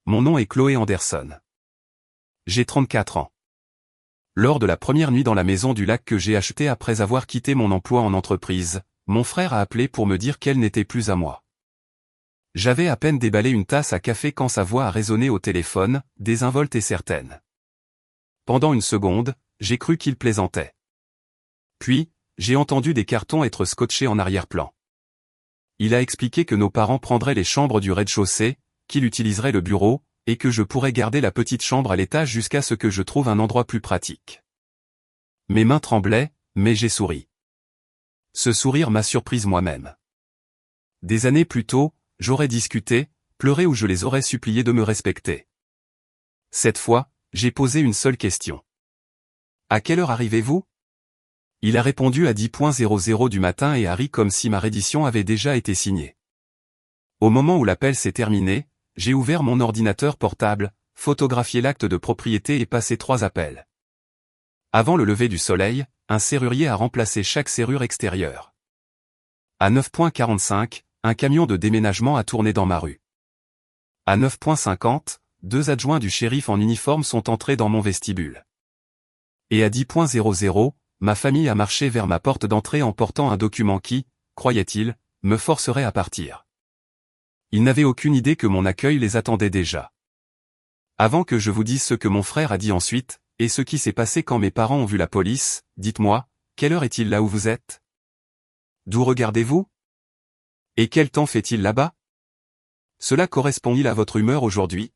Mon nom est Chloé Anderson. J'ai 34 ans. Lors de la première nuit dans la maison du lac que j'ai achetée après avoir quitté mon emploi en entreprise, mon frère a appelé pour me dire qu'elle n'était plus à moi. J'avais à peine déballé une tasse à café quand sa voix a résonné au téléphone, désinvolte et certaine. Pendant une seconde, j'ai cru qu'il plaisantait. Puis, j'ai entendu des cartons être scotchés en arrière-plan. Il a expliqué que nos parents prendraient les chambres du rez-de-chaussée, qu'il utiliserait le bureau, et que je pourrais garder la petite chambre à l'étage jusqu'à ce que je trouve un endroit plus pratique. Mes mains tremblaient, mais j'ai souri. Ce sourire m'a surprise moi-même. Des années plus tôt, j'aurais discuté, pleuré ou je les aurais suppliés de me respecter. Cette fois, j'ai posé une seule question. À quelle heure arrivez-vous ? Il a répondu à 10h00 du matin et a ri comme si ma reddition avait déjà été signée. Au moment où l'appel s'est terminé, j'ai ouvert mon ordinateur portable, photographié l'acte de propriété et passé 3 appels. Avant le lever du soleil, un serrurier a remplacé chaque serrure extérieure. À 9h45, un camion de déménagement a tourné dans ma rue. À 9h50, 2 adjoints du shérif en uniforme sont entrés dans mon vestibule. Et à 10h00, ma famille a marché vers ma porte d'entrée en portant un document qui, croyait-il, me forcerait à partir. Ils n'avaient aucune idée que mon accueil les attendait déjà. Avant que je vous dise ce que mon frère a dit ensuite, et ce qui s'est passé quand mes parents ont vu la police, dites-moi, quelle heure est-il là où vous êtes ? D'où regardez-vous ? Et quel temps fait-il là-bas ? Cela correspond-il à votre humeur aujourd'hui ?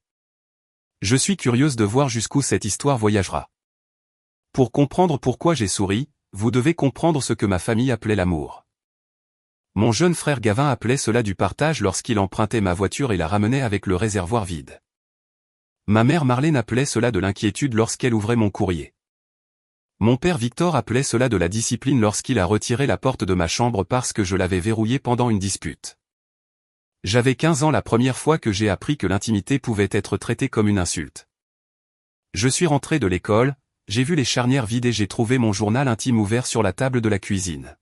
Je suis curieuse de voir jusqu'où cette histoire voyagera. Pour comprendre pourquoi j'ai souri, vous devez comprendre ce que ma famille appelait l'amour. Mon jeune frère Gavin appelait cela du partage lorsqu'il empruntait ma voiture et la ramenait avec le réservoir vide. Ma mère Marlène appelait cela de l'inquiétude lorsqu'elle ouvrait mon courrier. Mon père Victor appelait cela de la discipline lorsqu'il a retiré la porte de ma chambre parce que je l'avais verrouillée pendant une dispute. J'avais 15 ans la première fois que j'ai appris que l'intimité pouvait être traitée comme une insulte. Je suis rentré de l'école, j'ai vu les charnières vides et j'ai trouvé mon journal intime ouvert sur la table de la cuisine.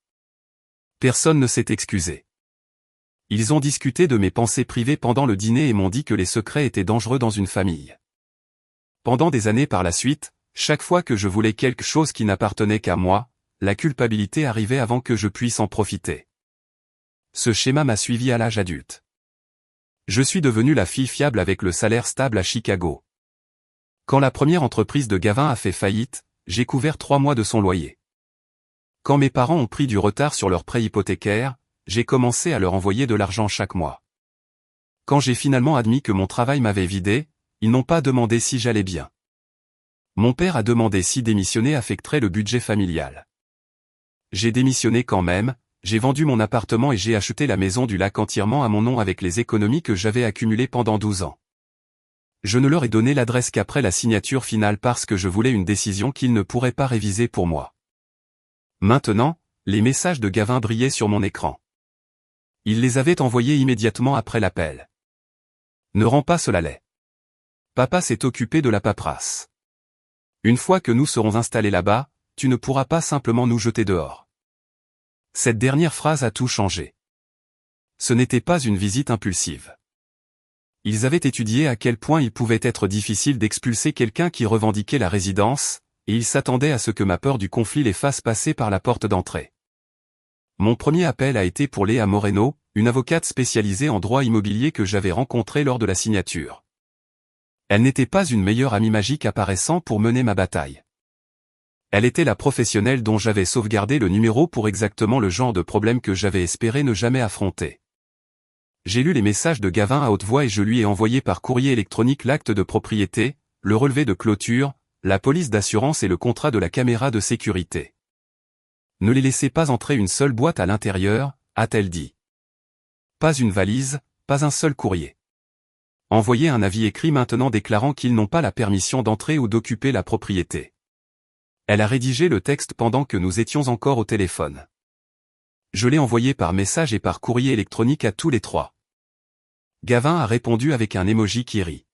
Personne ne s'est excusé. Ils ont discuté de mes pensées privées pendant le dîner et m'ont dit que les secrets étaient dangereux dans une famille. Pendant des années par la suite, chaque fois que je voulais quelque chose qui n'appartenait qu'à moi, la culpabilité arrivait avant que je puisse en profiter. Ce schéma m'a suivi à l'âge adulte. Je suis devenu la fille fiable avec le salaire stable à Chicago. Quand la première entreprise de Gavin a fait faillite, j'ai couvert 3 mois de son loyer. Quand mes parents ont pris du retard sur leur prêt hypothécaire, j'ai commencé à leur envoyer de l'argent chaque mois. Quand j'ai finalement admis que mon travail m'avait vidé, ils n'ont pas demandé si j'allais bien. Mon père a demandé si démissionner affecterait le budget familial. J'ai démissionné quand même, j'ai vendu mon appartement et j'ai acheté la maison du lac entièrement à mon nom avec les économies que j'avais accumulées pendant 12 ans. Je ne leur ai donné l'adresse qu'après la signature finale parce que je voulais une décision qu'ils ne pourraient pas réviser pour moi. Maintenant, les messages de Gavin brillaient sur mon écran. Il les avait envoyés immédiatement après l'appel. Ne rends pas cela laid. Papa s'est occupé de la paperasse. Une fois que nous serons installés là-bas, tu ne pourras pas simplement nous jeter dehors. Cette dernière phrase a tout changé. Ce n'était pas une visite impulsive. Ils avaient étudié à quel point il pouvait être difficile d'expulser quelqu'un qui revendiquait la résidence, et ils s'attendaient à ce que ma peur du conflit les fasse passer par la porte d'entrée. Mon premier appel a été pour Léa Moreno, une avocate spécialisée en droit immobilier que j'avais rencontrée lors de la signature. Elle n'était pas une meilleure amie magique apparaissant pour mener ma bataille. Elle était la professionnelle dont j'avais sauvegardé le numéro pour exactement le genre de problème que j'avais espéré ne jamais affronter. J'ai lu les messages de Gavin à haute voix et je lui ai envoyé par courrier électronique l'acte de propriété, le relevé de clôture, la police d'assurance et le contrat de la caméra de sécurité. Ne les laissez pas entrer une seule boîte à l'intérieur, a-t-elle dit. Pas une valise, pas un seul courrier. Envoyez un avis écrit maintenant déclarant qu'ils n'ont pas la permission d'entrer ou d'occuper la propriété. Elle a rédigé le texte pendant que nous étions encore au téléphone. Je l'ai envoyé par message et par courrier électronique à tous les 3. Gavin a répondu avec un emoji qui rit.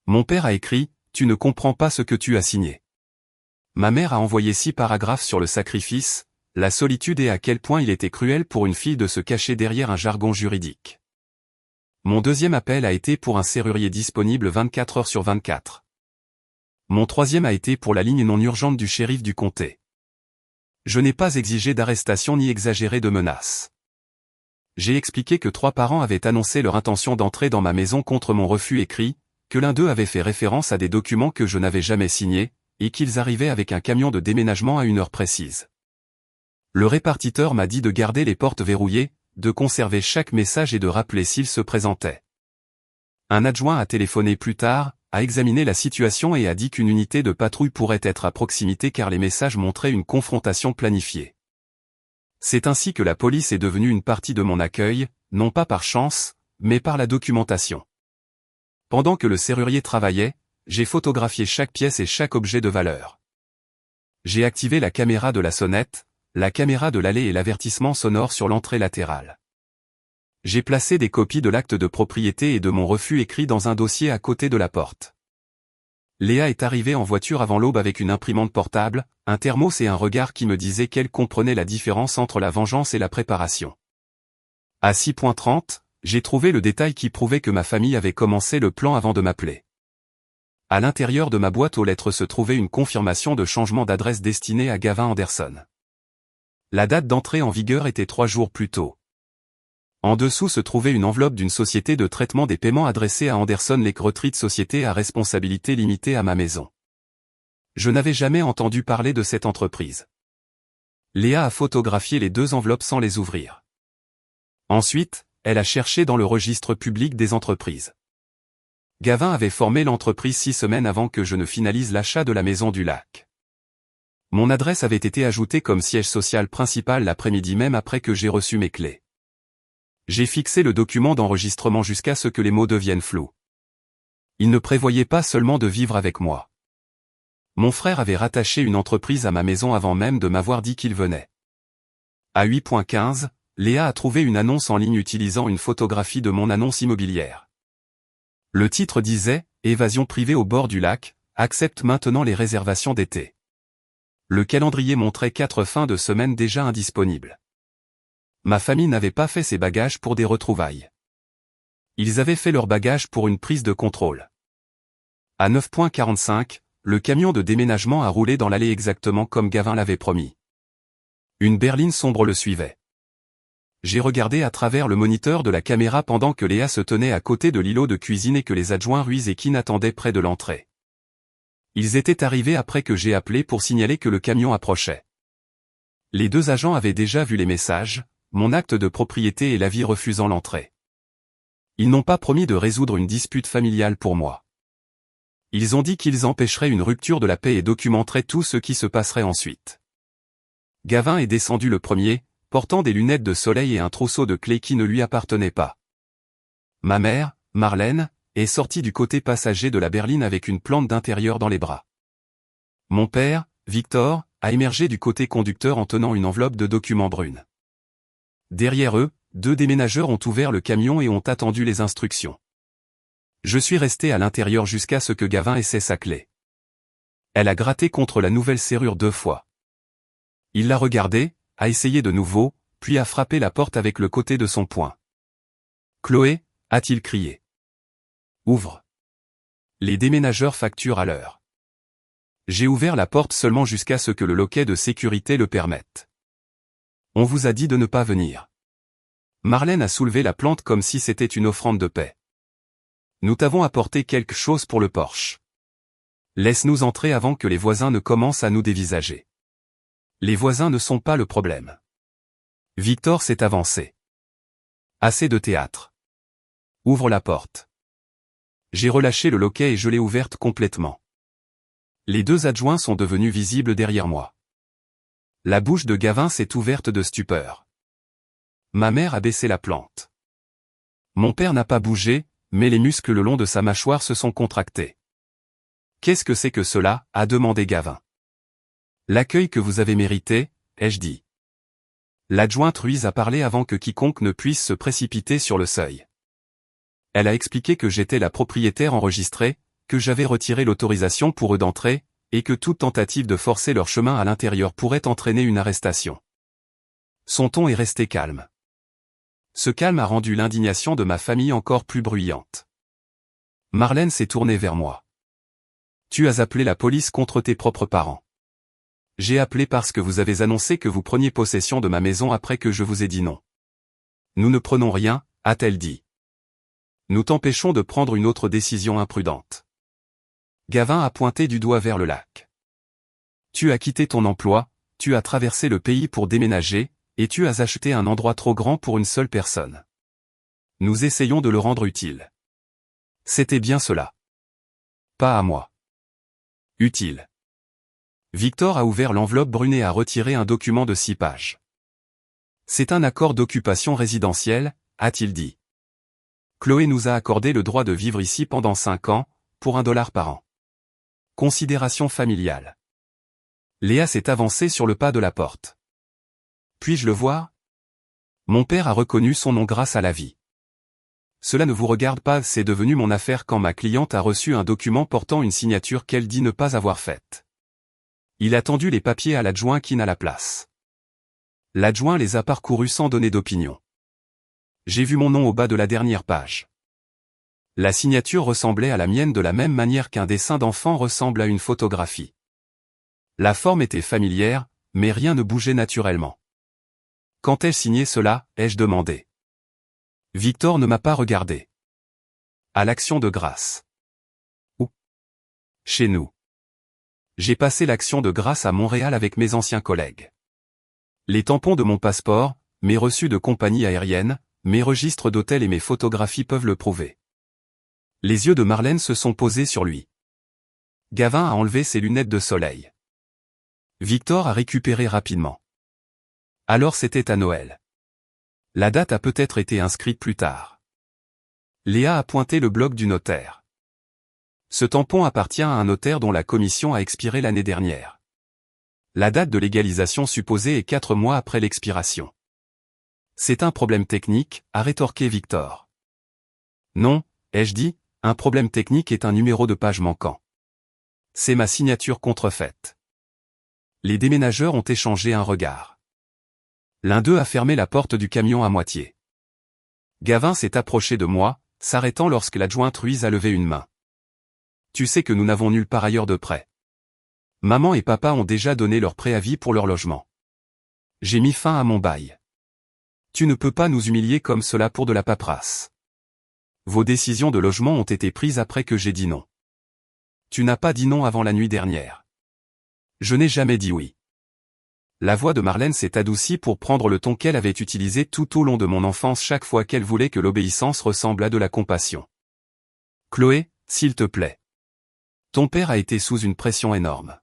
Mon père a écrit, « Tu ne comprends pas ce que tu as signé ». Ma mère a envoyé 6 paragraphes sur le sacrifice, la solitude et à quel point il était cruel pour une fille de se cacher derrière un jargon juridique. Mon deuxième appel a été pour un serrurier disponible 24 heures sur 24. Mon troisième a été pour la ligne non urgente du shérif du comté. Je n'ai pas exigé d'arrestation ni exagéré de menaces. J'ai expliqué que 3 parents avaient annoncé leur intention d'entrer dans ma maison contre mon refus écrit, que l'un d'eux avait fait référence à des documents que je n'avais jamais signés, et qu'ils arrivaient avec un camion de déménagement à une heure précise. Le répartiteur m'a dit de garder les portes verrouillées, de conserver chaque message et de rappeler s'il se présentait. Un adjoint a téléphoné plus tard, a examiné la situation et a dit qu'une unité de patrouille pourrait être à proximité car les messages montraient une confrontation planifiée. C'est ainsi que la police est devenue une partie de mon accueil, non pas par chance, mais par la documentation. Pendant que le serrurier travaillait, j'ai photographié chaque pièce et chaque objet de valeur. J'ai activé la caméra de la sonnette, la caméra de l'allée et l'avertissement sonore sur l'entrée latérale. J'ai placé des copies de l'acte de propriété et de mon refus écrit dans un dossier à côté de la porte. Léa est arrivée en voiture avant l'aube avec une imprimante portable, un thermos et un regard qui me disait qu'elle comprenait la différence entre la vengeance et la préparation. À 6h30, j'ai trouvé le détail qui prouvait que ma famille avait commencé le plan avant de m'appeler. À l'intérieur de ma boîte aux lettres se trouvait une confirmation de changement d'adresse destinée à Gavin Anderson. La date d'entrée en vigueur était 3 jours plus tôt. En dessous se trouvait une enveloppe d'une société de traitement des paiements adressée à Anderson Lake Retreat, société à responsabilité limitée à ma maison. Je n'avais jamais entendu parler de cette entreprise. Léa a photographié les 2 enveloppes sans les ouvrir. Ensuite, elle a cherché dans le registre public des entreprises. Gavin avait formé l'entreprise 6 semaines avant que je ne finalise l'achat de la maison du lac. Mon adresse avait été ajoutée comme siège social principal l'après-midi même après que j'ai reçu mes clés. J'ai fixé le document d'enregistrement jusqu'à ce que les mots deviennent flous. Il ne prévoyait pas seulement de vivre avec moi. Mon frère avait rattaché une entreprise à ma maison avant même de m'avoir dit qu'il venait. À 8h15, Léa a trouvé une annonce en ligne utilisant une photographie de mon annonce immobilière. Le titre disait « Évasion privée au bord du lac, accepte maintenant les réservations d'été ». Le calendrier montrait 4 fins de semaine déjà indisponibles. Ma famille n'avait pas fait ses bagages pour des retrouvailles. Ils avaient fait leurs bagages pour une prise de contrôle. À 9h45, le camion de déménagement a roulé dans l'allée exactement comme Gavin l'avait promis. Une berline sombre le suivait. J'ai regardé à travers le moniteur de la caméra pendant que Léa se tenait à côté de l'îlot de cuisine et que les adjoints Ruiz et Keane attendaient près de l'entrée. Ils étaient arrivés après que j'ai appelé pour signaler que le camion approchait. Les 2 agents avaient déjà vu les messages, mon acte de propriété et l'avis refusant l'entrée. Ils n'ont pas promis de résoudre une dispute familiale pour moi. Ils ont dit qu'ils empêcheraient une rupture de la paix et documenteraient tout ce qui se passerait ensuite. Gavin est descendu le premier, portant des lunettes de soleil et un trousseau de clés qui ne lui appartenait pas. Ma mère, Marlène, est sortie du côté passager de la berline avec une plante d'intérieur dans les bras. Mon père, Victor, a émergé du côté conducteur en tenant une enveloppe de documents brunes. Derrière eux, 2 déménageurs ont ouvert le camion et ont attendu les instructions. Je suis resté à l'intérieur jusqu'à ce que Gavin essaie sa clé. Elle a gratté contre la nouvelle serrure 2 fois. Il l'a regardée, a essayé de nouveau, puis a frappé la porte avec le côté de son poing. « Chloé » a-t-il crié. « Ouvre. » Les déménageurs facturent à l'heure. J'ai ouvert la porte seulement jusqu'à ce que le loquet de sécurité le permette. On vous a dit de ne pas venir. Marlène a soulevé la plante comme si c'était une offrande de paix. Nous t'avons apporté quelque chose pour le porche. Laisse-nous entrer avant que les voisins ne commencent à nous dévisager. Les voisins ne sont pas le problème. Victor s'est avancé. Assez de théâtre. Ouvre la porte. J'ai relâché le loquet et je l'ai ouverte complètement. Les 2 adjoints sont devenus visibles derrière moi. La bouche de Gavin s'est ouverte de stupeur. Ma mère a baissé la plante. Mon père n'a pas bougé, mais les muscles le long de sa mâchoire se sont contractés. « Qu'est-ce que c'est que cela ?» a demandé Gavin. « L'accueil que vous avez mérité, ai-je dit. » L'adjointe Ruiz a parlé avant que quiconque ne puisse se précipiter sur le seuil. Elle a expliqué que j'étais la propriétaire enregistrée, que j'avais retiré l'autorisation pour eux d'entrer, et que toute tentative de forcer leur chemin à l'intérieur pourrait entraîner une arrestation. Son ton est resté calme. Ce calme a rendu l'indignation de ma famille encore plus bruyante. Marlène s'est tournée vers moi. Tu as appelé la police contre tes propres parents. J'ai appelé parce que vous avez annoncé que vous preniez possession de ma maison après que je vous ai dit non. Nous ne prenons rien, a-t-elle dit. Nous t'empêchons de prendre une autre décision imprudente. Gavin a pointé du doigt vers le lac. Tu as quitté ton emploi, tu as traversé le pays pour déménager, et tu as acheté un endroit trop grand pour une seule personne. Nous essayons de le rendre utile. C'était bien cela. Pas à moi. Utile. Victor a ouvert l'enveloppe brune et a retiré un document de 6 pages. C'est un accord d'occupation résidentielle, a-t-il dit. Chloé nous a accordé le droit de vivre ici pendant 5 ans, pour $1 par an. Considération familiale. Léa s'est avancée sur le pas de la porte. Puis-je le voir? Mon père a reconnu son nom grâce à la vie. Cela ne vous regarde pas, c'est devenu mon affaire quand ma cliente a reçu un document portant une signature qu'elle dit ne pas avoir faite. Il a tendu les papiers à l'adjoint qui n'a la place. L'adjoint les a parcourus sans donner d'opinion. J'ai vu mon nom au bas de la dernière page. La signature ressemblait à la mienne de la même manière qu'un dessin d'enfant ressemble à une photographie. La forme était familière, mais rien ne bougeait naturellement. Quand ai-je signé cela, ai-je demandé. Victor ne m'a pas regardé. À l'Action de grâce. Où? Chez nous. J'ai passé l'Action de grâce à Montréal avec mes anciens collègues. Les tampons de mon passeport, mes reçus de compagnie aérienne, mes registres d'hôtel et mes photographies peuvent le prouver. Les yeux de Marlène se sont posés sur lui. Gavin a enlevé ses lunettes de soleil. Victor a récupéré rapidement. Alors c'était à Noël. La date a peut-être été inscrite plus tard. Léa a pointé le bloc du notaire. Ce tampon appartient à un notaire dont la commission a expiré l'année dernière. La date de légalisation supposée est 4 mois après l'expiration. C'est un problème technique, a rétorqué Victor. Non, ai-je dit, un problème technique est un numéro de page manquant. C'est ma signature contrefaite. Les déménageurs ont échangé un regard. L'un d'eux a fermé la porte du camion à moitié. Gavin s'est approché de moi, s'arrêtant lorsque l'adjointe Ruiz a levé une main. Tu sais que nous n'avons nulle part ailleurs de prêt. Maman et papa ont déjà donné leur préavis pour leur logement. J'ai mis fin à mon bail. Tu ne peux pas nous humilier comme cela pour de la paperasse. Vos décisions de logement ont été prises après que j'ai dit non. Tu n'as pas dit non avant la nuit dernière. Je n'ai jamais dit oui. La voix de Marlène s'est adoucie pour prendre le ton qu'elle avait utilisé tout au long de mon enfance chaque fois qu'elle voulait que l'obéissance ressemble à de la compassion. Chloé, s'il te plaît. Ton père a été sous une pression énorme.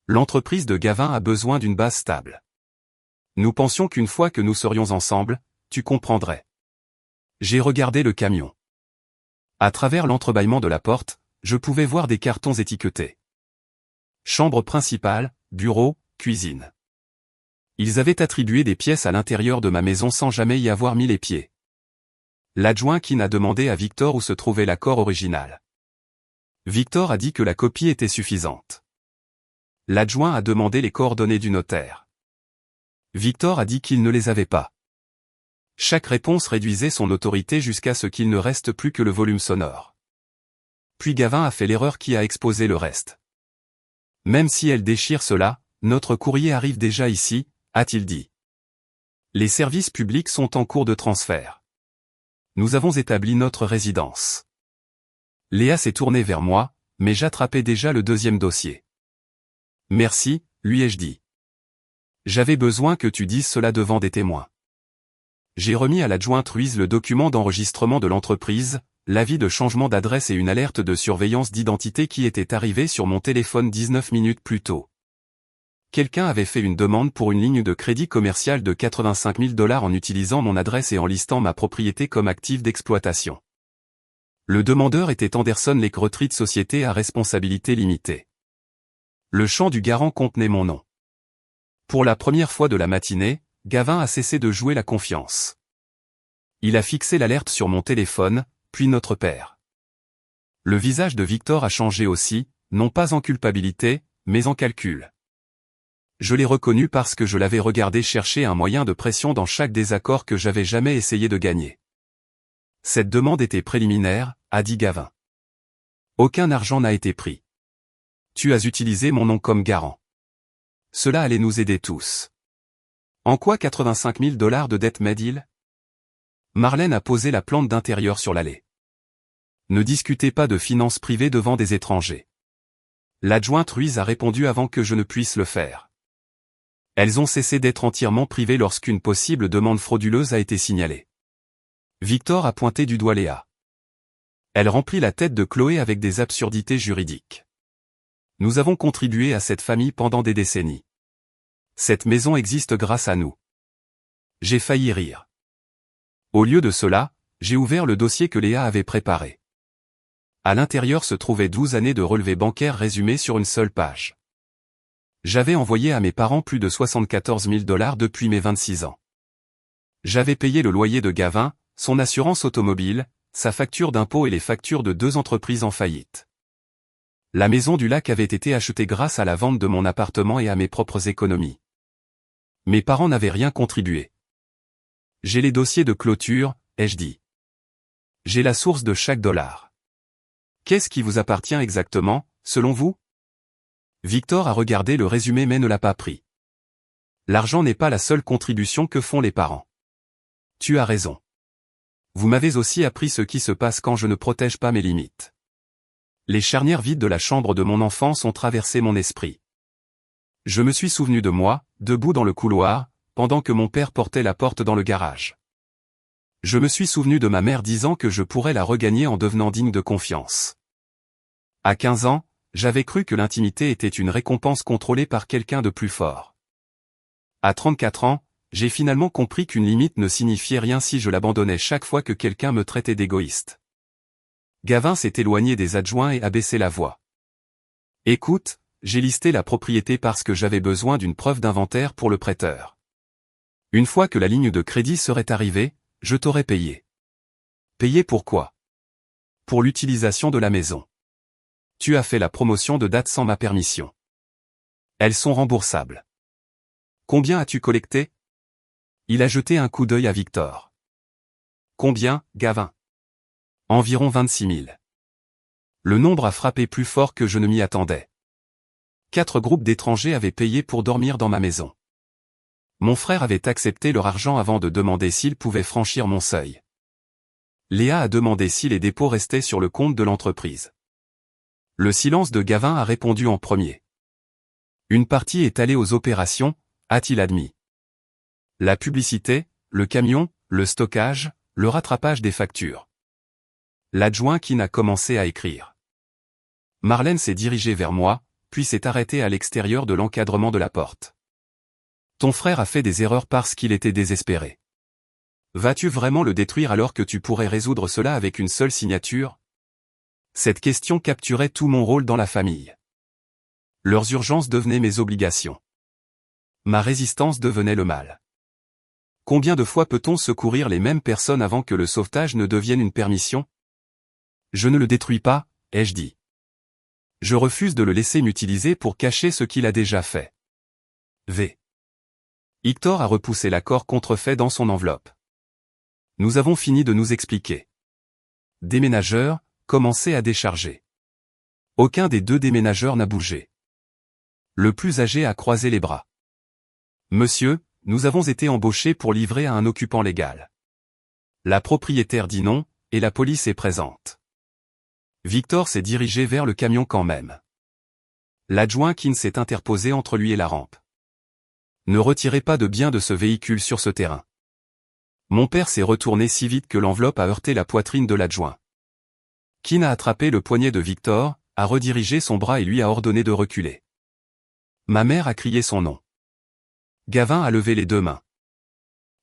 L'entreprise de Gavin a besoin d'une base stable. Nous pensions qu'une fois que nous serions ensemble, tu comprendrais. J'ai regardé le camion. À travers l'entrebâillement de la porte, je pouvais voir des cartons étiquetés. Chambre principale, bureau, cuisine. Ils avaient attribué des pièces à l'intérieur de ma maison sans jamais y avoir mis les pieds. L'adjoint Kin a demandé à Victor où se trouvait l'accord original. Victor a dit que la copie était suffisante. L'adjoint a demandé les coordonnées du notaire. Victor a dit qu'il ne les avait pas. Chaque réponse réduisait son autorité jusqu'à ce qu'il ne reste plus que le volume sonore. Puis Gavin a fait l'erreur qui a exposé le reste. Même si elle déchire cela, notre courrier arrive déjà ici, a-t-il dit. Les services publics sont en cours de transfert. Nous avons établi notre résidence. Léa s'est tournée vers moi, mais j'attrapais déjà le deuxième dossier. Merci, lui ai-je dit. J'avais besoin que tu dises cela devant des témoins. J'ai remis à l'adjointe Ruiz le document d'enregistrement de l'entreprise, l'avis de changement d'adresse et une alerte de surveillance d'identité qui était arrivée sur mon téléphone 19 minutes plus tôt. Quelqu'un avait fait une demande pour une ligne de crédit commercial de $85 000 en utilisant mon adresse et en listant ma propriété comme actif d'exploitation. Le demandeur était Anderson Lake Retreat Société à responsabilité limitée. Le champ du garant contenait mon nom. Pour la première fois de la matinée, Gavin a cessé de jouer la confiance. Il a fixé l'alerte sur mon téléphone, puis notre père. Le visage de Victor a changé aussi, non pas en culpabilité, mais en calcul. Je l'ai reconnu parce que je l'avais regardé chercher un moyen de pression dans chaque désaccord que j'avais jamais essayé de gagner. Cette demande était préliminaire, a dit Gavin. Aucun argent n'a été pris. Tu as utilisé mon nom comme garant. Cela allait nous aider tous. En quoi 85 000 $ de dette m'aide-t-il? Marlène a posé la plante d'intérieur sur l'allée. Ne discutez pas de finances privées devant des étrangers. L'adjointe Ruiz a répondu avant que je ne puisse le faire. Elles ont cessé d'être entièrement privées lorsqu'une possible demande frauduleuse a été signalée. Victor a pointé du doigt Léa. Elle remplit la tête de Chloé avec des absurdités juridiques. Nous avons contribué à cette famille pendant des décennies. Cette maison existe grâce à nous. J'ai failli rire. Au lieu de cela, j'ai ouvert le dossier que Léa avait préparé. À l'intérieur se trouvaient 12 années de relevés bancaires résumés sur une seule page. J'avais envoyé à mes parents plus de 74 000 $ depuis mes 26 ans. J'avais payé le loyer de Gavin, son assurance automobile, sa facture d'impôt et les factures de 2 entreprises en faillite. La maison du lac avait été achetée grâce à la vente de mon appartement et à mes propres économies. Mes parents n'avaient rien contribué. J'ai les dossiers de clôture, ai-je dit. J'ai la source de chaque dollar. Qu'est-ce qui vous appartient exactement, selon vous? Victor a regardé le résumé mais ne l'a pas pris. L'argent n'est pas la seule contribution que font les parents. Tu as raison. Vous m'avez aussi appris ce qui se passe quand je ne protège pas mes limites. Les charnières vides de la chambre de mon enfance ont traversé mon esprit. Je me suis souvenu de moi, debout dans le couloir, pendant que mon père portait la porte dans le garage. Je me suis souvenu de ma mère disant que je pourrais la regagner en devenant digne de confiance. À 15 ans, j'avais cru que l'intimité était une récompense contrôlée par quelqu'un de plus fort. À 34 ans, j'ai finalement compris qu'une limite ne signifiait rien si je l'abandonnais chaque fois que quelqu'un me traitait d'égoïste. Gavin s'est éloigné des adjoints et a baissé la voix. Écoute, j'ai listé la propriété parce que j'avais besoin d'une preuve d'inventaire pour le prêteur. Une fois que la ligne de crédit serait arrivée, je t'aurais payé. Payé pour quoi? Pour l'utilisation de la maison. Tu as fait la promotion de date sans ma permission. Elles sont remboursables. Combien as-tu collecté? Il a jeté un coup d'œil à Victor. Combien, Gavin? Environ 26 000. Le nombre a frappé plus fort que je ne m'y attendais. 4 groupes d'étrangers avaient payé pour dormir dans ma maison. Mon frère avait accepté leur argent avant de demander s'ils pouvaient franchir mon seuil. Léa a demandé si les dépôts restaient sur le compte de l'entreprise. Le silence de Gavin a répondu en premier. Une partie est allée aux opérations, a-t-il admis. La publicité, le camion, le stockage, le rattrapage des factures. L'adjoint qui n'a commencé à écrire. Marlène s'est dirigée vers moi, puis s'est arrêtée à l'extérieur de l'encadrement de la porte. Ton frère a fait des erreurs parce qu'il était désespéré. Vas-tu vraiment le détruire alors que tu pourrais résoudre cela avec une seule signature? Cette question capturait tout mon rôle dans la famille. Leurs urgences devenaient mes obligations. Ma résistance devenait le mal. Combien de fois peut-on secourir les mêmes personnes avant que le sauvetage ne devienne une permission? Je ne le détruis pas, ai-je dit. Je refuse de le laisser m'utiliser pour cacher ce qu'il a déjà fait. V. Victor a repoussé l'accord contrefait dans son enveloppe. Nous avons fini de nous expliquer. Déménageur, commencez à décharger. Aucun des 2 déménageurs n'a bougé. Le plus âgé a croisé les bras. Monsieur, nous avons été embauchés pour livrer à un occupant légal. La propriétaire dit non, et la police est présente. Victor s'est dirigé vers le camion quand même. L'adjoint Kin s'est interposé entre lui et la rampe. Ne retirez pas de biens de ce véhicule sur ce terrain. Mon père s'est retourné si vite que l'enveloppe a heurté la poitrine de l'adjoint. Kin a attrapé le poignet de Victor, a redirigé son bras et lui a ordonné de reculer. Ma mère a crié son nom. Gavin a levé les 2 mains.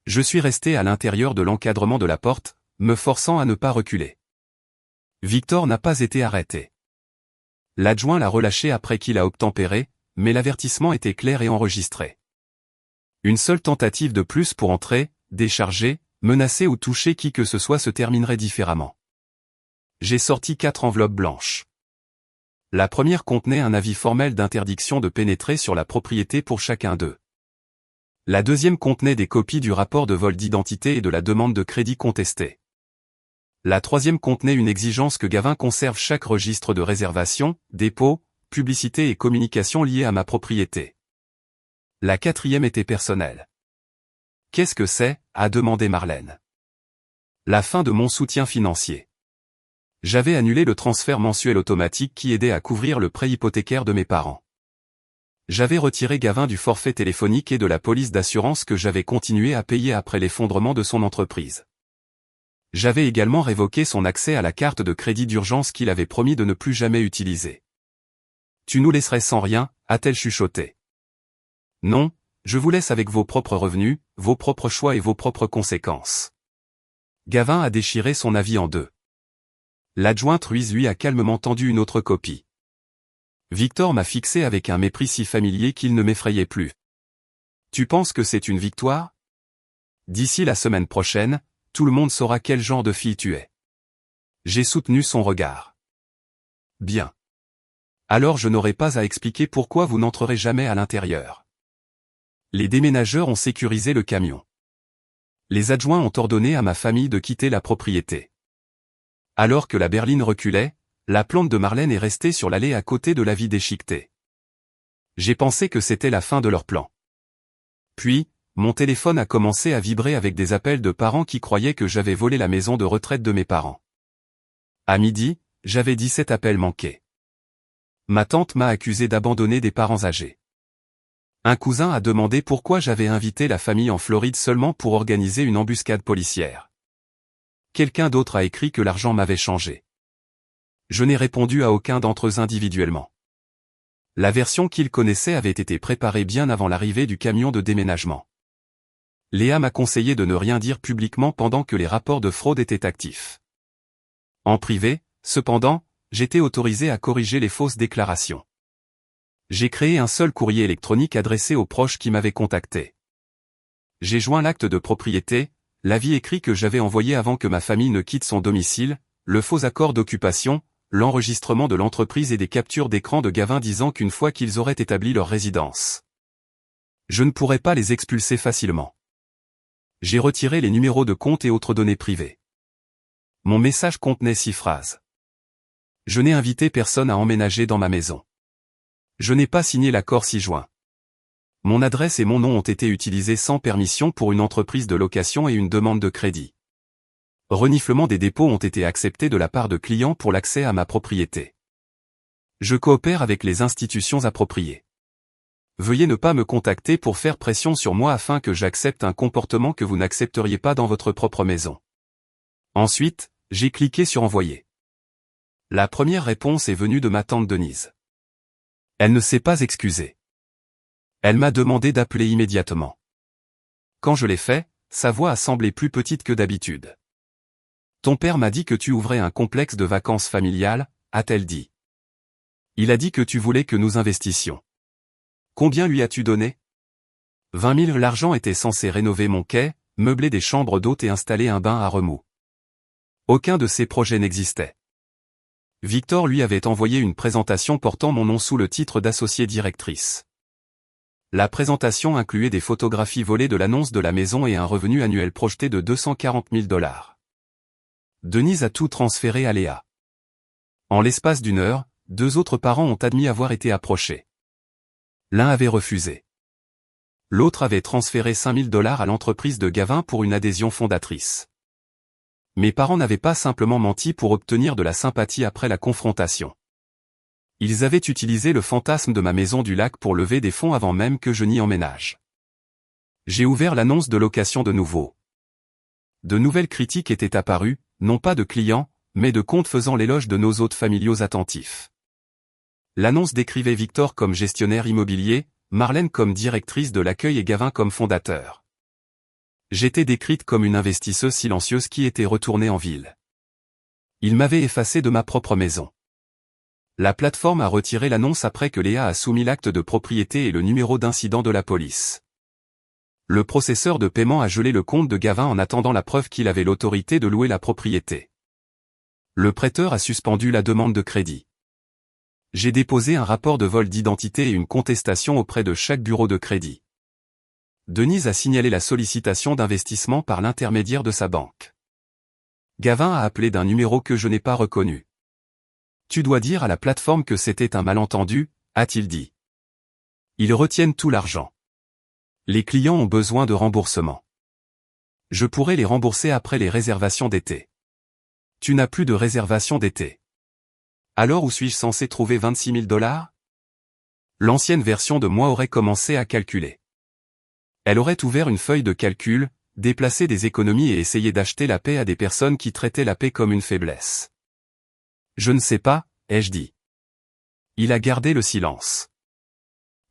Je suis resté à l'intérieur de l'encadrement de la porte, me forçant à ne pas reculer. Victor n'a pas été arrêté. L'adjoint l'a relâché après qu'il a obtempéré, mais l'avertissement était clair et enregistré. Une seule tentative de plus pour entrer, décharger, menacer ou toucher qui que ce soit se terminerait différemment. J'ai sorti 4 enveloppes blanches. La première contenait un avis formel d'interdiction de pénétrer sur la propriété pour chacun d'eux. La deuxième contenait des copies du rapport de vol d'identité et de la demande de crédit contestée. La troisième contenait une exigence que Gavin conserve chaque registre de réservation, dépôt, publicité et communication liés à ma propriété. La quatrième était personnelle. Qu'est-ce que c'est ? A demandé Marlène. La fin de mon soutien financier. J'avais annulé le transfert mensuel automatique qui aidait à couvrir le prêt hypothécaire de mes parents. J'avais retiré Gavin du forfait téléphonique et de la police d'assurance que j'avais continué à payer après l'effondrement de son entreprise. J'avais également révoqué son accès à la carte de crédit d'urgence qu'il avait promis de ne plus jamais utiliser. Tu nous laisserais sans rien, a-t-elle chuchoté. Non, je vous laisse avec vos propres revenus, vos propres choix et vos propres conséquences. Gavin a déchiré son avis en deux. L'adjointe Ruiz lui a calmement tendu une autre copie. Victor m'a fixé avec un mépris si familier qu'il ne m'effrayait plus. Tu penses que c'est une victoire ? D'ici la semaine prochaine, tout le monde saura quel genre de fille tu es. J'ai soutenu son regard. Bien. Alors je n'aurai pas à expliquer pourquoi vous n'entrerez jamais à l'intérieur. Les déménageurs ont sécurisé le camion. Les adjoints ont ordonné à ma famille de quitter la propriété. Alors que la berline reculait, la plante de Marlène est restée sur l'allée à côté de la vie déchiquetée. J'ai pensé que c'était la fin de leur plan. Puis, mon téléphone a commencé à vibrer avec des appels de parents qui croyaient que j'avais volé la maison de retraite de mes parents. À midi, j'avais 17 appels manqués. Ma tante m'a accusé d'abandonner des parents âgés. Un cousin a demandé pourquoi j'avais invité la famille en Floride seulement pour organiser une embuscade policière. Quelqu'un d'autre a écrit que l'argent m'avait changé. Je n'ai répondu à aucun d'entre eux individuellement. La version qu'ils connaissaient avait été préparée bien avant l'arrivée du camion de déménagement. Léa m'a conseillé de ne rien dire publiquement pendant que les rapports de fraude étaient actifs. En privé, cependant, j'étais autorisé à corriger les fausses déclarations. J'ai créé un seul courrier électronique adressé aux proches qui m'avaient contacté. J'ai joint l'acte de propriété, l'avis écrit que j'avais envoyé avant que ma famille ne quitte son domicile, le faux accord d'occupation, l'enregistrement de l'entreprise et des captures d'écran de Gavin disant qu'une fois qu'ils auraient établi leur résidence, je ne pourrais pas les expulser facilement. J'ai retiré les numéros de compte et autres données privées. Mon message contenait 6 phrases. Je n'ai invité personne à emménager dans ma maison. Je n'ai pas signé l'accord ci-joint. Mon adresse et mon nom ont été utilisés sans permission pour une entreprise de location et une demande de crédit. Reniflement des dépôts ont été acceptés de la part de clients pour l'accès à ma propriété. Je coopère avec les institutions appropriées. Veuillez ne pas me contacter pour faire pression sur moi afin que j'accepte un comportement que vous n'accepteriez pas dans votre propre maison. Ensuite, j'ai cliqué sur Envoyer. La première réponse est venue de ma tante Denise. Elle ne s'est pas excusée. Elle m'a demandé d'appeler immédiatement. Quand je l'ai fait, sa voix a semblé plus petite que d'habitude. Ton père m'a dit que tu ouvrais un complexe de vacances familiales, a-t-elle dit. Il a dit que tu voulais que nous investissions. Combien lui as-tu donné ? 20 000. L'argent était censé rénover mon quai, meubler des chambres d'hôtes et installer un bain à remous. Aucun de ces projets n'existait. Victor lui avait envoyé une présentation portant mon nom sous le titre d'associée directrice. La présentation incluait des photographies volées de l'annonce de la maison et un revenu annuel projeté de 240 000 $. Denise a tout transféré à Léa. En l'espace d'une heure, 2 autres parents ont admis avoir été approchés. L'un avait refusé. L'autre avait transféré 5 000 $ à l'entreprise de Gavin pour une adhésion fondatrice. Mes parents n'avaient pas simplement menti pour obtenir de la sympathie après la confrontation. Ils avaient utilisé le fantasme de ma maison du lac pour lever des fonds avant même que je n'y emménage. J'ai ouvert l'annonce de location de nouveau. De nouvelles critiques étaient apparues, non pas de clients, mais de comptes faisant l'éloge de nos hôtes familiaux attentifs. L'annonce décrivait Victor comme gestionnaire immobilier, Marlène comme directrice de l'accueil et Gavin comme fondateur. J'étais décrite comme une investisseuse silencieuse qui était retournée en ville. Ils m'avaient effacé de ma propre maison. La plateforme a retiré l'annonce après que Léa a soumis l'acte de propriété et le numéro d'incident de la police. Le processeur de paiement a gelé le compte de Gavin en attendant la preuve qu'il avait l'autorité de louer la propriété. Le prêteur a suspendu la demande de crédit. J'ai déposé un rapport de vol d'identité et une contestation auprès de chaque bureau de crédit. Denise a signalé la sollicitation d'investissement par l'intermédiaire de sa banque. Gavin a appelé d'un numéro que je n'ai pas reconnu. Tu dois dire à la plateforme que c'était un malentendu, a-t-il dit. Ils retiennent tout l'argent. Les clients ont besoin de remboursement. Je pourrais les rembourser après les réservations d'été. Tu n'as plus de réservation d'été. Alors où suis-je censé trouver 26 000 $? L'ancienne version de moi aurait commencé à calculer. Elle aurait ouvert une feuille de calcul, déplacé des économies et essayé d'acheter la paix à des personnes qui traitaient la paix comme une faiblesse. Je ne sais pas, ai-je dit. Il a gardé le silence.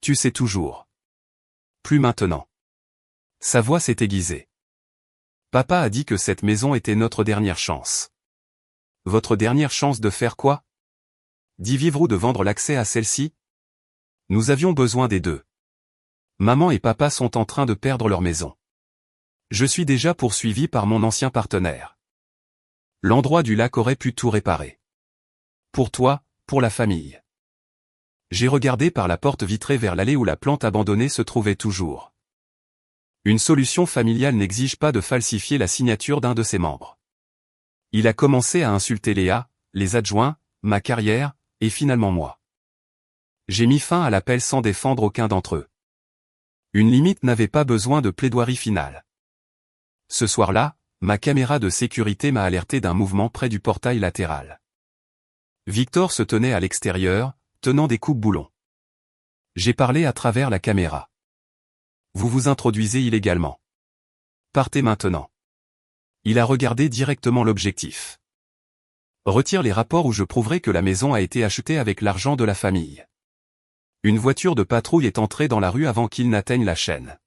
Tu sais toujours. Plus maintenant. Sa voix s'est aiguisée. Papa a dit que cette maison était notre dernière chance. Votre dernière chance de faire quoi? D'y vivre ou de vendre l'accès à celle-ci? Nous avions besoin des deux. Maman et papa sont en train de perdre leur maison. Je suis déjà poursuivi par mon ancien partenaire. L'endroit du lac aurait pu tout réparer. Pour toi, pour la famille. J'ai regardé par la porte vitrée vers l'allée où la plante abandonnée se trouvait toujours. Une solution familiale n'exige pas de falsifier la signature d'un de ses membres. Il a commencé à insulter Léa, les adjoints, ma carrière, et finalement moi. J'ai mis fin à l'appel sans défendre aucun d'entre eux. Une limite n'avait pas besoin de plaidoirie finale. Ce soir-là, ma caméra de sécurité m'a alerté d'un mouvement près du portail latéral. Victor se tenait à l'extérieur, tenant des coupe-boulons. J'ai parlé à travers la caméra. Vous vous introduisez illégalement. Partez maintenant. Il a regardé directement l'objectif. Retire les rapports où je prouverai que la maison a été achetée avec l'argent de la famille. Une voiture de patrouille est entrée dans la rue avant qu'il n'atteigne la chaîne.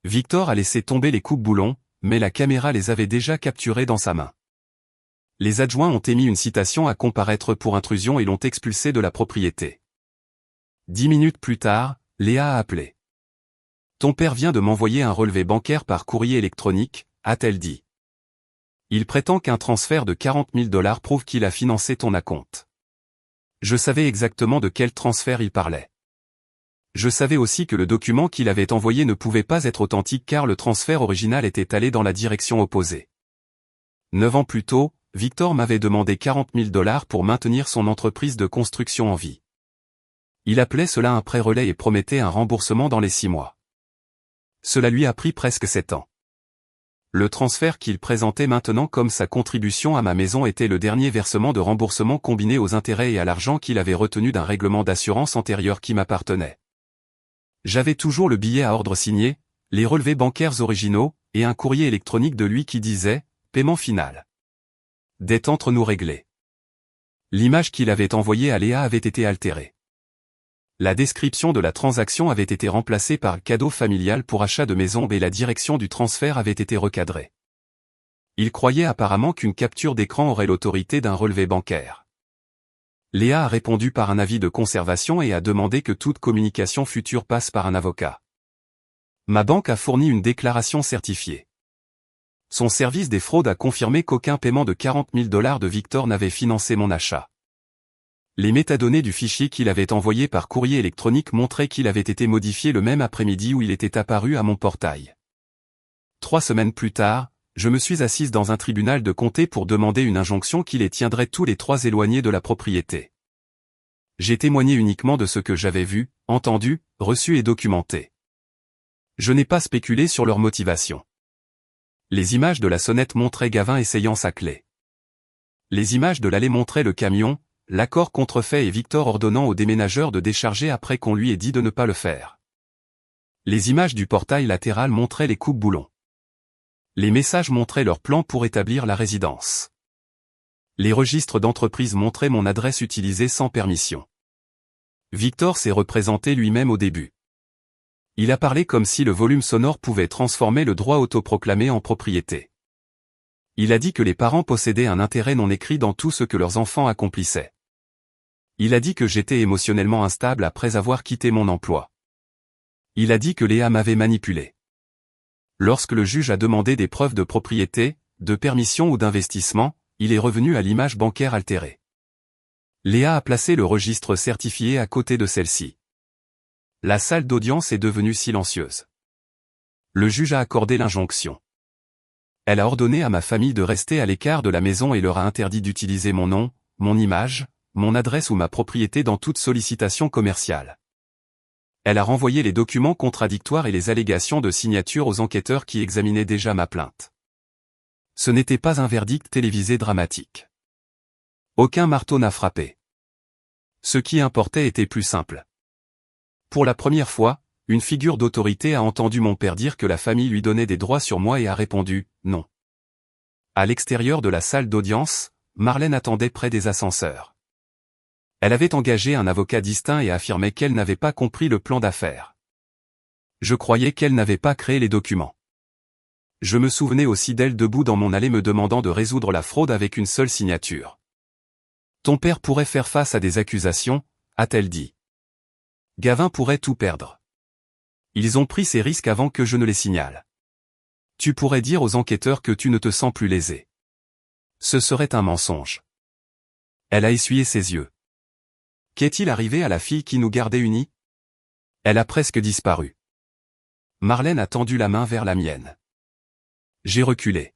Victor a laissé tomber les coupe-boulons, mais la caméra les avait déjà capturés dans sa main. Les adjoints ont émis une citation à comparaître pour intrusion et l'ont expulsé de la propriété. 10 minutes plus tard, Léa a appelé. Ton père vient de m'envoyer un relevé bancaire par courrier électronique, a-t-elle dit. Il prétend qu'un transfert de 40 000 $ prouve qu'il a financé ton acompte. Je savais exactement de quel transfert il parlait. Je savais aussi que le document qu'il avait envoyé ne pouvait pas être authentique car le transfert original était allé dans la direction opposée. 9 ans plus tôt, Victor m'avait demandé 40 000 $ pour maintenir son entreprise de construction en vie. Il appelait cela un prêt relais et promettait un remboursement dans les 6 mois. Cela lui a pris presque 7 ans. Le transfert qu'il présentait maintenant comme sa contribution à ma maison était le dernier versement de remboursement combiné aux intérêts et à l'argent qu'il avait retenu d'un règlement d'assurance antérieur qui m'appartenait. J'avais toujours le billet à ordre signé, les relevés bancaires originaux, et un courrier électronique de lui qui disait « Paiement final ». Dette entre nous réglée. L'image qu'il avait envoyée à Léa avait été altérée. La description de la transaction avait été remplacée par cadeau familial pour achat de maison et la direction du transfert avait été recadrée. Il croyait apparemment qu'une capture d'écran aurait l'autorité d'un relevé bancaire. Léa a répondu par un avis de conservation et a demandé que toute communication future passe par un avocat. Ma banque a fourni une déclaration certifiée. Son service des fraudes a confirmé qu'aucun paiement de 40 000 $ de Victor n'avait financé mon achat. Les métadonnées du fichier qu'il avait envoyé par courrier électronique montraient qu'il avait été modifié le même après-midi où il était apparu à mon portail. 3 semaines plus tard, je me suis assise dans un tribunal de comté pour demander une injonction qui les tiendrait tous les 3 éloignés de la propriété. J'ai témoigné uniquement de ce que j'avais vu, entendu, reçu et documenté. Je n'ai pas spéculé sur leur motivation. Les images de la sonnette montraient Gavin essayant sa clé. Les images de l'allée montraient le camion, l'accord contrefait et Victor ordonnant au déménageur de décharger après qu'on lui ait dit de ne pas le faire. Les images du portail latéral montraient les coupe-boulons. Les messages montraient leur plan pour établir la résidence. Les registres d'entreprise montraient mon adresse utilisée sans permission. Victor s'est représenté lui-même au début. Il a parlé comme si le volume sonore pouvait transformer le droit autoproclamé en propriété. Il a dit que les parents possédaient un intérêt non écrit dans tout ce que leurs enfants accomplissaient. Il a dit que j'étais émotionnellement instable après avoir quitté mon emploi. Il a dit que Léa m'avait manipulé. Lorsque le juge a demandé des preuves de propriété, de permission ou d'investissement, il est revenu à l'image bancaire altérée. Léa a placé le registre certifié à côté de celle-ci. La salle d'audience est devenue silencieuse. Le juge a accordé l'injonction. Elle a ordonné à ma famille de rester à l'écart de la maison et leur a interdit d'utiliser mon nom, mon image, mon adresse ou ma propriété dans toute sollicitation commerciale. Elle a renvoyé les documents contradictoires et les allégations de signature aux enquêteurs qui examinaient déjà ma plainte. Ce n'était pas un verdict télévisé dramatique. Aucun marteau n'a frappé. Ce qui importait était plus simple. Pour la première fois, une figure d'autorité a entendu mon père dire que la famille lui donnait des droits sur moi et a répondu « non ». À l'extérieur de la salle d'audience, Marlène attendait près des ascenseurs. Elle avait engagé un avocat distinct et affirmait qu'elle n'avait pas compris le plan d'affaires. Je croyais qu'elle n'avait pas créé les documents. Je me souvenais aussi d'elle debout dans mon allée me demandant de résoudre la fraude avec une seule signature. « Ton père pourrait faire face à des accusations », a-t-elle dit. « Gavin pourrait tout perdre. Ils ont pris ces risques avant que je ne les signale. Tu pourrais dire aux enquêteurs que tu ne te sens plus lésé. Ce serait un mensonge. » Elle a essuyé ses yeux. Qu'est-il arrivé à la fille qui nous gardait unis? Elle a presque disparu. Marlène a tendu la main vers la mienne. J'ai reculé.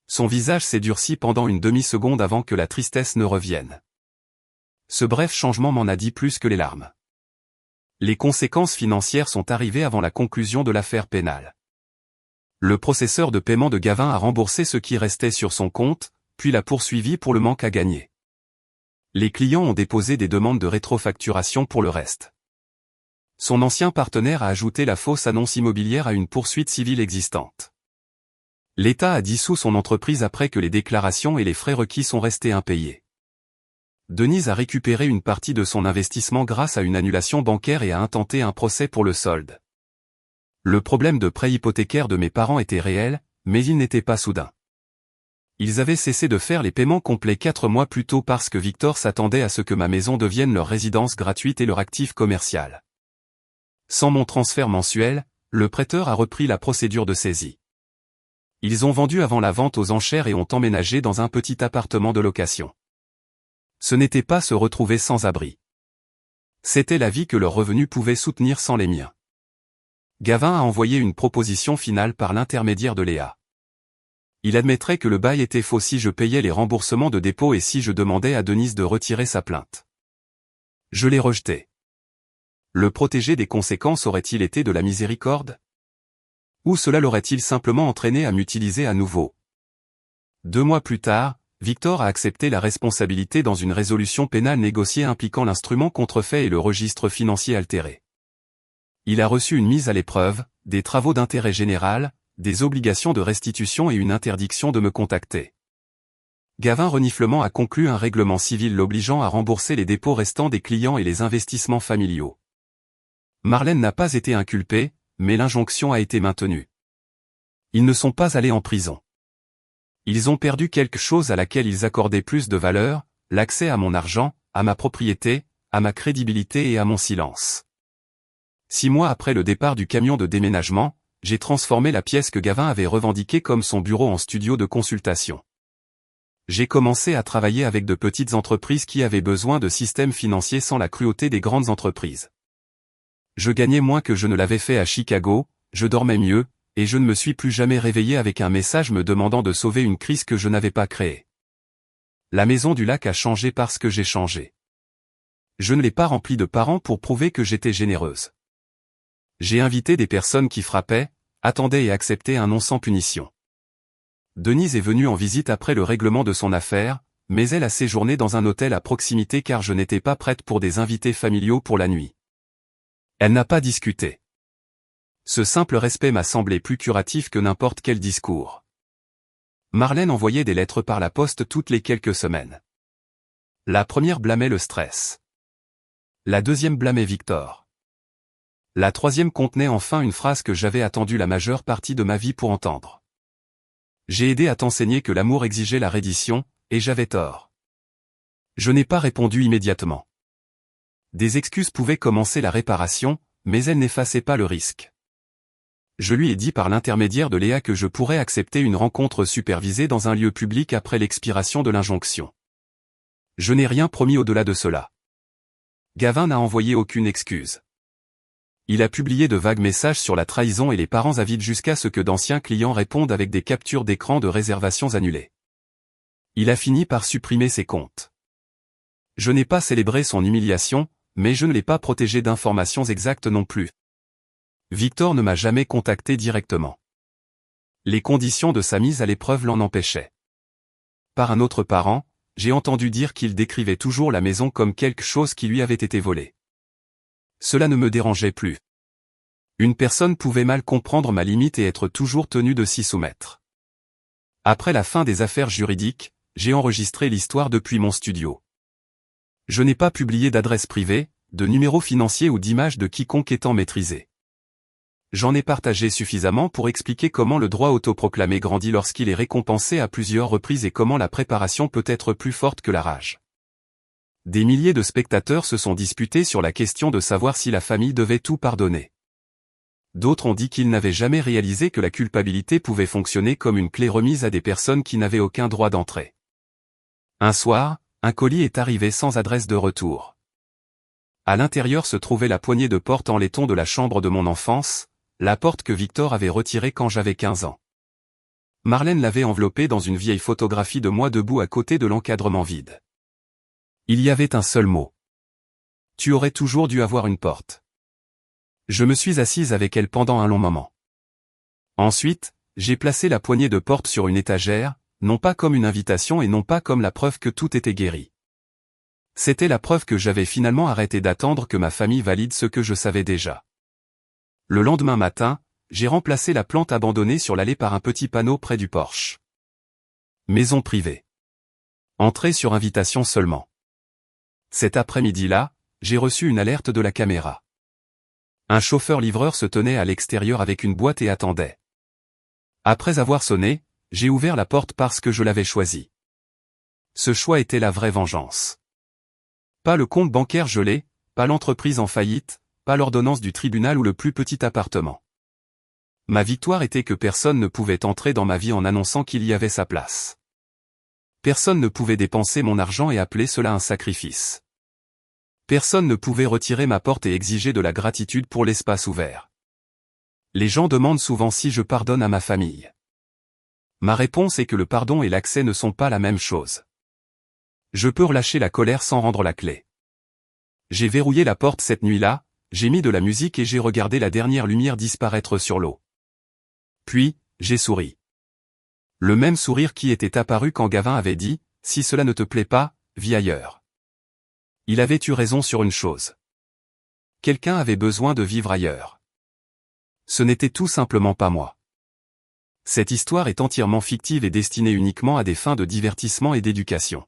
Son visage s'est durci pendant une demi-seconde avant que la tristesse ne revienne. Ce bref changement m'en a dit plus que les larmes. Les conséquences financières sont arrivées avant la conclusion de l'affaire pénale. Le processeur de paiement de Gavin a remboursé ce qui restait sur son compte, puis l'a poursuivi pour le manque à gagner. Les clients ont déposé des demandes de rétrofacturation pour le reste. Son ancien partenaire a ajouté la fausse annonce immobilière à une poursuite civile existante. L'État a dissous son entreprise après que les déclarations et les frais requis sont restés impayés. Denise a récupéré une partie de son investissement grâce à une annulation bancaire et a intenté un procès pour le solde. Le problème de prêt hypothécaire de mes parents était réel, mais il n'était pas soudain. Ils avaient cessé de faire les paiements complets 4 mois plus tôt parce que Victor s'attendait à ce que ma maison devienne leur résidence gratuite et leur actif commercial. Sans mon transfert mensuel, le prêteur a repris la procédure de saisie. Ils ont vendu avant la vente aux enchères et ont emménagé dans un petit appartement de location. Ce n'était pas se retrouver sans abri. C'était la vie que leurs revenus pouvaient soutenir sans les miens. Gavin a envoyé une proposition finale par l'intermédiaire de Léa. Il admettrait que le bail était faux si je payais les remboursements de dépôt et si je demandais à Denise de retirer sa plainte. Je l'ai rejeté. Le protéger des conséquences aurait-il été de la miséricorde? Ou cela l'aurait-il simplement entraîné à m'utiliser à nouveau? 2 mois plus tard, Victor a accepté la responsabilité dans une résolution pénale négociée impliquant l'instrument contrefait et le registre financier altéré. Il a reçu une mise à l'épreuve, des travaux d'intérêt général, des obligations de restitution et une interdiction de me contacter. Gavin Reniflement a conclu un règlement civil l'obligeant à rembourser les dépôts restants des clients et les investissements familiaux. Marlène n'a pas été inculpée, mais l'injonction a été maintenue. Ils ne sont pas allés en prison. Ils ont perdu quelque chose à laquelle ils accordaient plus de valeur, l'accès à mon argent, à ma propriété, à ma crédibilité et à mon silence. 6 mois après le départ du camion de déménagement, j'ai transformé la pièce que Gavin avait revendiquée comme son bureau en studio de consultation. J'ai commencé à travailler avec de petites entreprises qui avaient besoin de systèmes financiers sans la cruauté des grandes entreprises. Je gagnais moins que je ne l'avais fait à Chicago, je dormais mieux, et je ne me suis plus jamais réveillé avec un message me demandant de sauver une crise que je n'avais pas créée. La maison du lac a changé parce que j'ai changé. Je ne l'ai pas remplie de parents pour prouver que j'étais généreuse. J'ai invité des personnes qui frappaient, attendaient et acceptaient un non sans punition. Denise est venue en visite après le règlement de son affaire, mais elle a séjourné dans un hôtel à proximité car je n'étais pas prête pour des invités familiaux pour la nuit. Elle n'a pas discuté. Ce simple respect m'a semblé plus curatif que n'importe quel discours. Marlène envoyait des lettres par la poste toutes les quelques semaines. La première blâmait le stress. La deuxième blâmait Victor. La troisième contenait enfin une phrase que j'avais attendu la majeure partie de ma vie pour entendre. J'ai aidé à t'enseigner que l'amour exigeait la reddition, et j'avais tort. Je n'ai pas répondu immédiatement. Des excuses pouvaient commencer la réparation, mais elles n'effaçaient pas le risque. Je lui ai dit par l'intermédiaire de Léa que je pourrais accepter une rencontre supervisée dans un lieu public après l'expiration de l'injonction. Je n'ai rien promis au-delà de cela. Gavin n'a envoyé aucune excuse. Il a publié de vagues messages sur la trahison et les parents avides jusqu'à ce que d'anciens clients répondent avec des captures d'écran de réservations annulées. Il a fini par supprimer ses comptes. Je n'ai pas célébré son humiliation, mais je ne l'ai pas protégé d'informations exactes non plus. Victor ne m'a jamais contacté directement. Les conditions de sa mise à l'épreuve l'en empêchaient. Par un autre parent, j'ai entendu dire qu'il décrivait toujours la maison comme quelque chose qui lui avait été volé. Cela ne me dérangeait plus. Une personne pouvait mal comprendre ma limite et être toujours tenue de s'y soumettre. Après la fin des affaires juridiques, j'ai enregistré l'histoire depuis mon studio. Je n'ai pas publié d'adresse privée, de numéro financier ou d'image de quiconque étant maîtrisé. J'en ai partagé suffisamment pour expliquer comment le droit autoproclamé grandit lorsqu'il est récompensé à plusieurs reprises et comment la préparation peut être plus forte que la rage. Des milliers de spectateurs se sont disputés sur la question de savoir si la famille devait tout pardonner. D'autres ont dit qu'ils n'avaient jamais réalisé que la culpabilité pouvait fonctionner comme une clé remise à des personnes qui n'avaient aucun droit d'entrée. Un soir, un colis est arrivé sans adresse de retour. À l'intérieur se trouvait la poignée de porte en laiton de la chambre de mon enfance, la porte que Victor avait retirée quand j'avais 15 ans. Marlène l'avait enveloppée dans une vieille photographie de moi debout à côté de l'encadrement vide. Il y avait un seul mot. Tu aurais toujours dû avoir une porte. Je me suis assise avec elle pendant un long moment. Ensuite, j'ai placé la poignée de porte sur une étagère, non pas comme une invitation et non pas comme la preuve que tout était guéri. C'était la preuve que j'avais finalement arrêté d'attendre que ma famille valide ce que je savais déjà. Le lendemain matin, j'ai remplacé la plante abandonnée sur l'allée par un petit panneau près du porche. Maison privée. Entrée sur invitation seulement. Cet après-midi-là, j'ai reçu une alerte de la caméra. Un chauffeur-livreur se tenait à l'extérieur avec une boîte et attendait. Après avoir sonné, j'ai ouvert la porte parce que je l'avais choisi. Ce choix était la vraie vengeance. Pas le compte bancaire gelé, pas l'entreprise en faillite, pas l'ordonnance du tribunal ou le plus petit appartement. Ma victoire était que personne ne pouvait entrer dans ma vie en annonçant qu'il y avait sa place. Personne ne pouvait dépenser mon argent et appeler cela un sacrifice. Personne ne pouvait retirer ma porte et exiger de la gratitude pour l'espace ouvert. Les gens demandent souvent si je pardonne à ma famille. Ma réponse est que le pardon et l'accès ne sont pas la même chose. Je peux relâcher la colère sans rendre la clé. J'ai verrouillé la porte cette nuit-là, j'ai mis de la musique et j'ai regardé la dernière lumière disparaître sur l'eau. Puis, j'ai souri. Le même sourire qui était apparu quand Gavin avait dit « Si cela ne te plaît pas, vis ailleurs ». Il avait eu raison sur une chose. Quelqu'un avait besoin de vivre ailleurs. Ce n'était tout simplement pas moi. Cette histoire est entièrement fictive et destinée uniquement à des fins de divertissement et d'éducation.